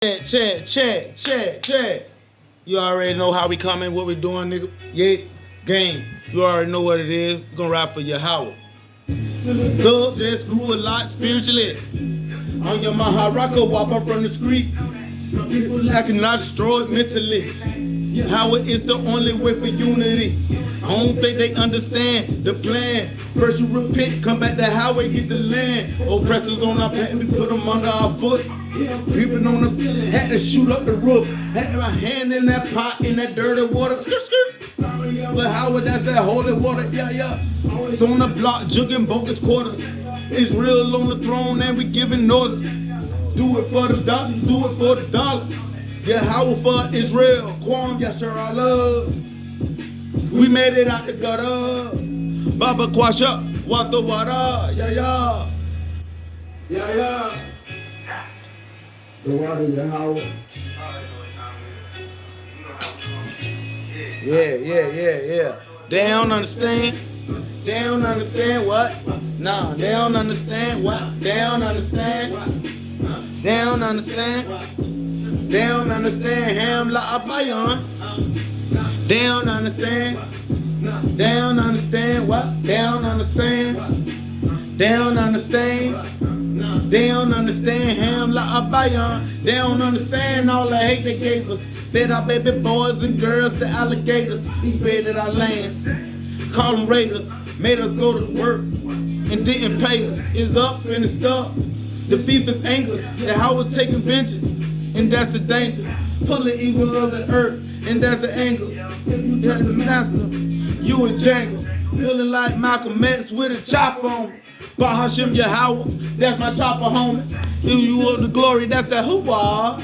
Check. You already know how we coming, what we doing, nigga. Yeah, game. You already know what it is. We gonna ride for YAHAWAH. Thug just grew a lot spiritually. On your YAHAWAH from the street. People I cannot destroy it mentally. YAHAWAH is the only way for unity. I don't think they understand the plan. First you repent, come back to highway, get the land. Oppressors on our back, we put them under our foot. Creeping on the had to shoot up the roof. Had my hand in that pot, in that dirty water. Skirt. But YAHAWAH, that's that holy water, yeah. It's on the block, jugging bogus quarters. Israel on the throne and we giving orders. Do it for the dollar, do it for the dollar. YAHAWAH for Israel, Quam, Yasher Allah. We made it out the gutter. Baba Kwasha, Wata Wara, yeah. The water, YAHAWAH. Yeah. They don't understand. They don't understand what? Nah, they don't understand what? They don't understand. They don't understand. They don't understand. Ham la abayon. They don't understand. They don't understand what? They don't understand. They don't understand. They don't understand Ham la abayon. They don't understand all the hate they gave us. Fed our baby boys and girls to alligators. Invaded our lands. Called them raiders. Made us go to work and didn't pay us. It's up and it's stuck. The beef is anglers. YAHAWAH taking vengeance. And that's the danger. Pulling evil of the earth. And that's the angle. You're the master. You in jangle. Feeling like Malcolm X with a chopper on. By Hashem YAHAWAH. That's my chopper homie. You of the glory. That's the YAHAWAH.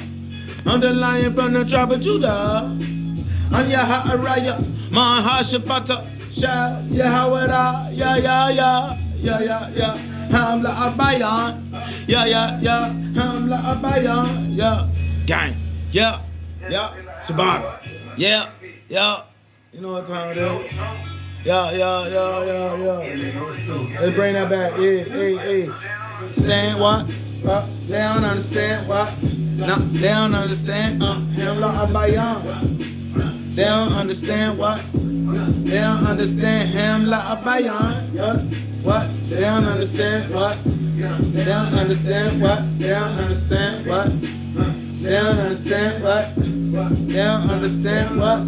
I'm the lion from the tribe of Judah. I'm YAHAWAH. My Hashapata. YAHAWAH. Yeah. Ham la abayon. Yeah. Ham la abayon. Yeah. Gang. Yeah. Shabbat. Yeah. You know what time it is? Yeah. Let's bring that back. Yeah. Stand what? They don't understand what? No, they don't understand. Ham la abayon. They don't understand what? They don't understand Ham la abayon. What? They don't understand what? They don't understand what? They don't understand what? They don't understand what? They don't understand what?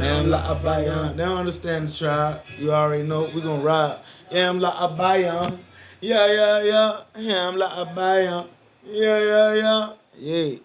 Ham la abayon. They don't understand the tribe. You already know we gonna ride. Ham la abayon. Yeah. Ham la abayon. Yeah.